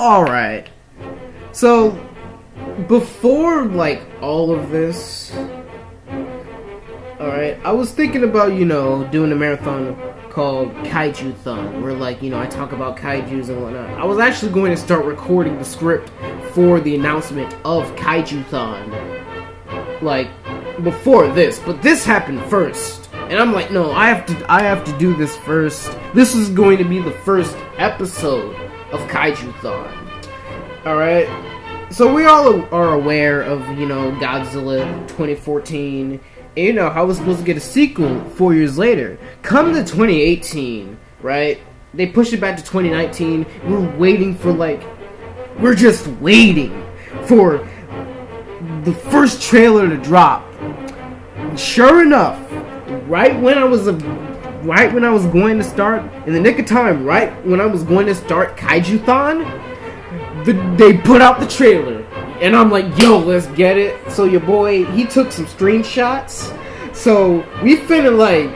Alright. So, before, like, all of this, alright, I was thinking about, doing a marathon called Kaiju-thon, where, like, I talk about kaijus and whatnot. I was actually going to start recording the script for the announcement of Kaiju-thon, like, before this, but this happened first. And I'm like, no, I have to do this first. This is going to be the first episode of Kaiju-thon. Alright? So we all are aware of, Godzilla 2014. And, how we're supposed to get a sequel 4 years later. Come to 2018, right? They pushed it back to 2019. We're just waiting for the first trailer to drop. Sure enough, right when I was going to start, in the nick of time, right when I was going to start Kaiju-thon, they put out the trailer. And I'm like, yo, let's get it. So your boy, he took some screenshots. So we finna, like,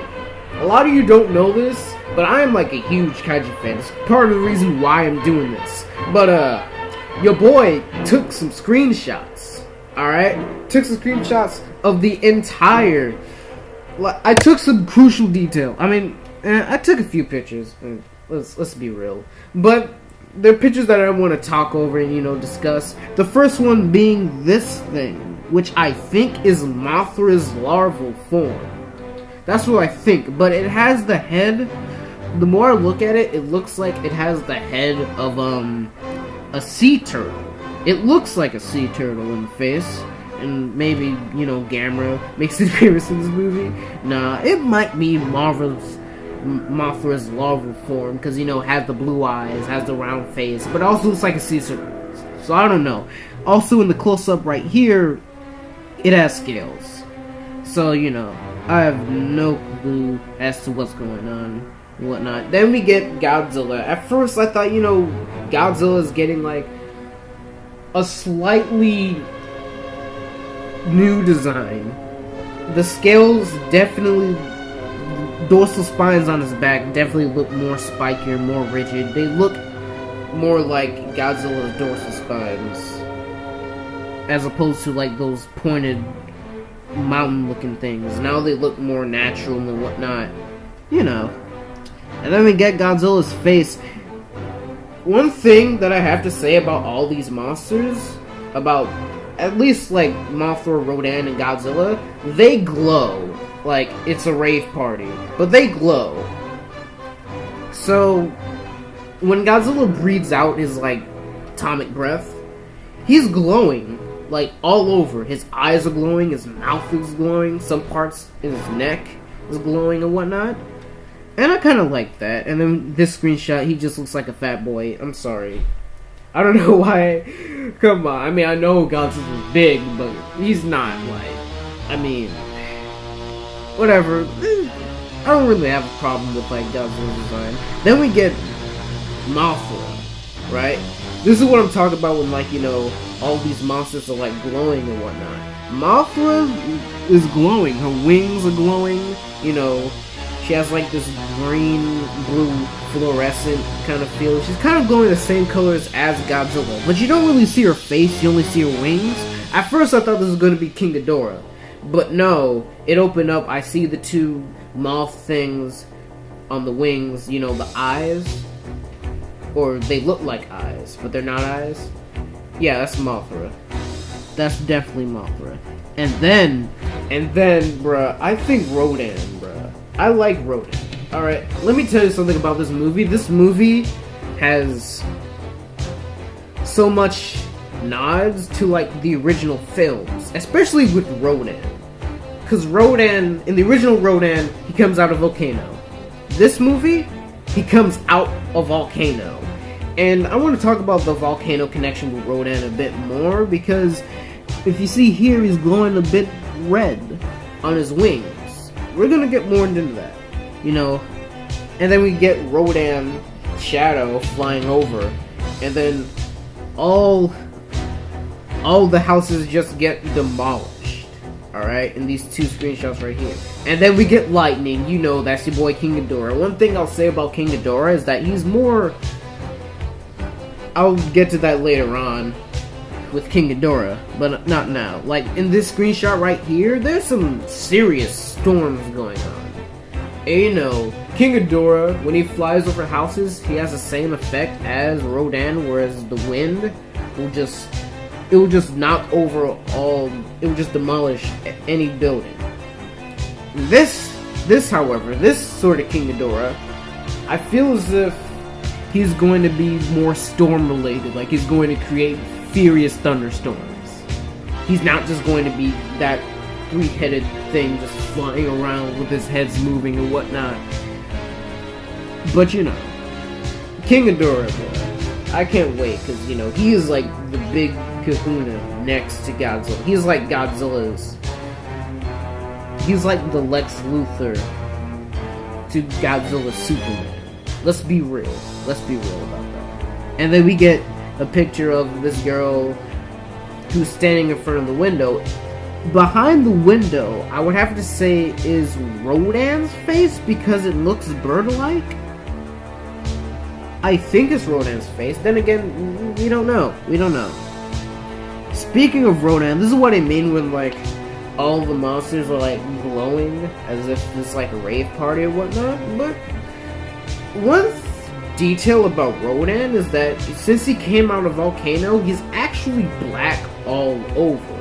a lot of you don't know this, but I am like a huge kaiju fan. It's part of the reason why I'm doing this. But your boy took some screenshots. Alright? Took some screenshots of the entire... I took some crucial detail. I mean, I took a few pictures. Let's be real. But they're pictures that I want to talk over and, discuss. The first one being this thing, which I think is Mothra's larval form. That's what I think. But it has the head. The more I look at it, it looks like it has the head of, a sea turtle. It looks like a sea turtle in the face. And maybe, Gamera makes an appearance in this movie. Nah, it might be Mothra's larval form, because, has the blue eyes, has the round face, but also looks like a sea turtle. So I don't know. Also in the close-up right here, it has scales. So, I have no clue as to what's going on and whatnot. Then we get Godzilla. At first I thought, Godzilla is getting, like, a slightly new design. The scales definitely, dorsal spines on his back definitely look more spikier, more rigid. They look more like Godzilla's dorsal spines, as opposed to like those pointed mountain looking things. Now they look more natural and whatnot, And then we get Godzilla's face. One thing that I have to say about all these monsters, about at least like Mothra, Rodan, and Godzilla, they glow like it's a rave party, but they glow. So when Godzilla breathes out his like atomic breath, he's glowing like all over. His eyes are glowing, his mouth is glowing, some parts in his neck is glowing and whatnot. And I kind of like that. And then this screenshot, he just looks like a fat boy. I'm sorry. I don't know why. Come on. I mean, I know Godzilla's big, but he's not, like... I mean... Whatever. I don't really have a problem with, like, Godzilla's design. Then we get Mothra, right? This is what I'm talking about when, like, all these monsters are, like, glowing and whatnot. Mothra is glowing. Her wings are glowing, She has like this green, blue, fluorescent kind of feel. She's kind of glowing the same colors as Godzilla. But you don't really see her face, you only see her wings. At first I thought this was going to be King Ghidorah. But no, it opened up, I see the two moth things on the wings, the eyes. Or they look like eyes, but they're not eyes. Yeah, that's Mothra. That's definitely Mothra. And then, bruh, I think Rodan, bruh. I like Rodan. Alright, let me tell you something about this movie. This movie has so much nods to, like, the original films. Especially with Rodan. Because Rodan, in the original Rodan, he comes out of a volcano. This movie, he comes out of volcano. And I want to talk about the volcano connection with Rodan a bit more, because if you see here, he's glowing a bit red on his wings. We're gonna get more into that, And then we get Rodan shadow flying over, and then all the houses just get demolished. Alright, in these two screenshots right here. And then we get lightning, that's your boy King Ghidorah. One thing I'll say about King Ghidorah is that he's more I'll get to that later on with King Ghidorah, but not now. Like, in this screenshot right here, there's some serious storms going on. And you know, King Ghidorah, when he flies over houses, he has the same effect as Rodan, whereas the wind will just knock over it will just demolish any building. This, however, this sort of King Ghidorah, I feel as if he's going to be more storm related, like he's going to create furious thunderstorms. He's not just going to be that three-headed thing just flying around with his heads moving and whatnot. But you know, King Ghidorah, I can't wait, because you know, he is like the big kahuna next to Godzilla. He's like Godzilla's, he's like the Lex Luthor to Godzilla's Superman. Let's be real about that. And then we get a picture of this girl who's standing in front of the window. Behind the window, I would have to say, is Rodan's face, because it looks bird-like. I think it's Rodan's face. Then again, we don't know. Speaking of Rodan, this is what I mean when, like, all the monsters are, like, glowing as if it's, like, a rave party or whatnot. But one detail about Rodan is that since he came out of a volcano, he's actually black all over.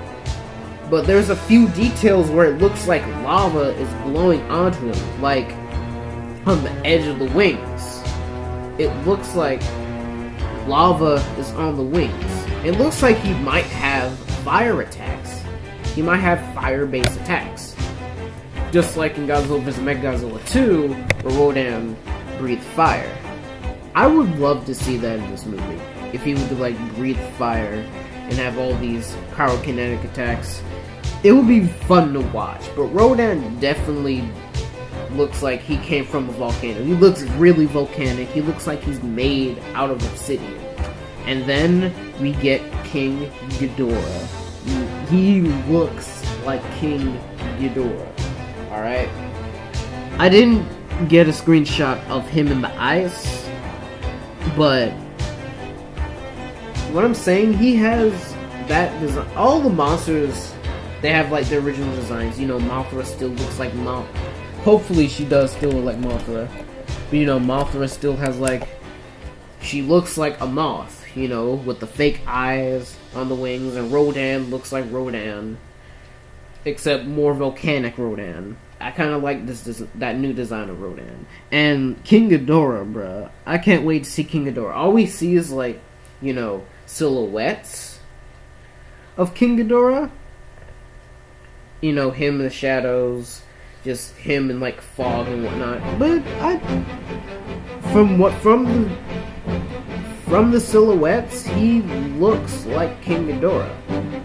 But there's a few details where it looks like lava is blowing onto him, like on the edge of the wings. It looks like lava is on the wings. It looks like he might have fire attacks. He might have fire-based attacks. Just like in Godzilla vs. Mechagodzilla 2, where Rodan breathed fire. I would love to see that in this movie. If he would like breathe fire and have all these pyrokinetic attacks. It would be fun to watch. But Rodan definitely looks like he came from a volcano. He looks really volcanic. He looks like he's made out of obsidian. And then we get King Ghidorah. He looks like King Ghidorah. Alright? I didn't get a screenshot of him in the ice, but what I'm saying, he has that design. All the monsters, they have like their original designs. You know, Mothra still looks like hopefully she does still look like Mothra. But you know, Mothra still has like, she looks like a moth, you know, with the fake eyes on the wings, and Rodan looks like Rodan, except more volcanic Rodan. I kind of like that new design of Rodan. And King Ghidorah, bruh. I can't wait to see King Ghidorah. All we see is like, you know, silhouettes of King Ghidorah. You know, him in the shadows, just him in like fog and whatnot. But from the silhouettes, he looks like King Ghidorah.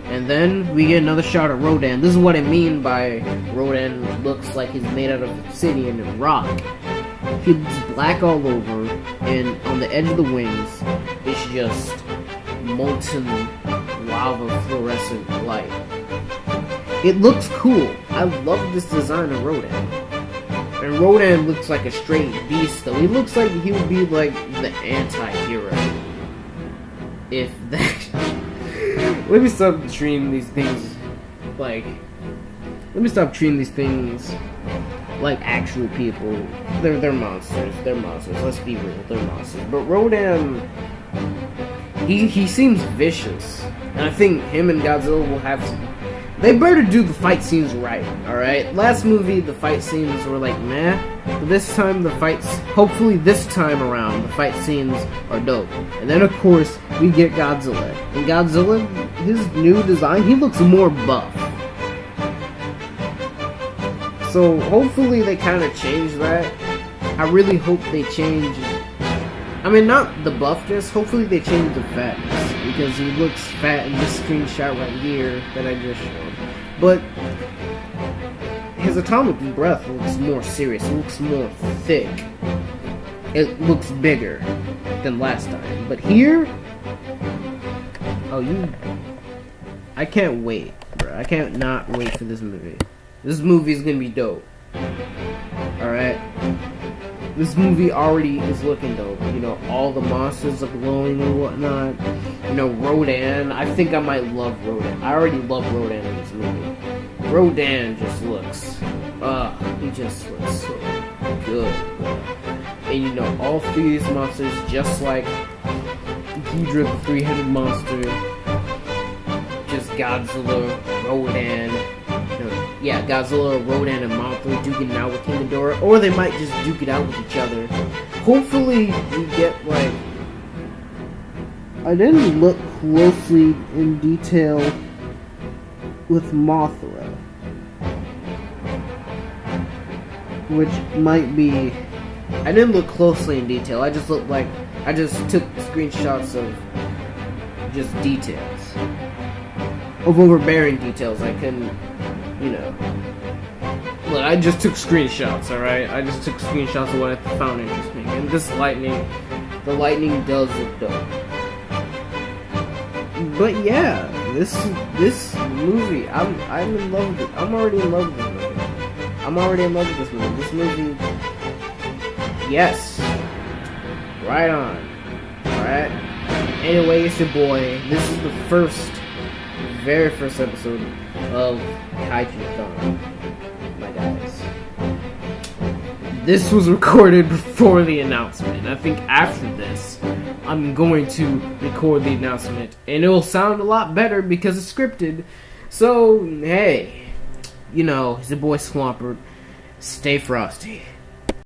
And then we get another shot of Rodan. This is what I mean by Rodan looks like he's made out of obsidian and rock. He's black all over, and on the edge of the wings, it's just molten lava fluorescent light. It looks cool. I love this design of Rodan. And Rodan looks like a straight beast, though. He looks like he would be like the anti-hero. If that... Let me stop treating these things like... Let me stop treating these things like actual people. They're monsters. They're monsters. Let's be real. They're monsters. But Rodan... He seems vicious. And I think him and Godzilla will have some... They better do the fight scenes right, alright? Last movie, the fight scenes were like, meh. But this time, hopefully this time around, the fight scenes are dope. And then, of course, we get Godzilla. And Godzilla, his new design, he looks more buff. So, hopefully they kind of change that. I really hope they change... I mean, not the buffness, hopefully they change the fatness. Because he looks fat in this screenshot right here that I just showed. But his atomic breath looks more serious. It looks more thick. It looks bigger than last time. But here, I can't wait, bro. I can't not wait for this movie. This movie is gonna be dope. All right. This movie already is looking dope. You know, all the monsters are glowing and whatnot. You know, Rodan. I think I might love Rodan. I already love Rodan in this movie. Rodan just looks, he just looks so good. And you know, all three of these monsters, just like Ghidorah, the three-headed monster, just Godzilla, Rodan, Godzilla, Rodan, and Mothra duking it out with King Ghidorah, or they might just duke it out with each other. Hopefully, we get like. I didn't look closely in detail with Mothra, which might be. I didn't look closely in detail. I just took screenshots of just details, of overbearing details. I couldn't, you know. Look, I just took screenshots. All right, I just took screenshots of what I found interesting. And this lightning, the lightning does look dope. But yeah, this movie, I'm in love with it. I'm already in love with this movie. This movie, yes, right on. Alright. Anyway, it's your boy. This is the very first episode of Kaiju-thon, my guys. This was recorded before the announcement. I think after this, I'm going to record the announcement, and it will sound a lot better because it's scripted. So, hey, you know, it's your boy Swampert. Stay frosty.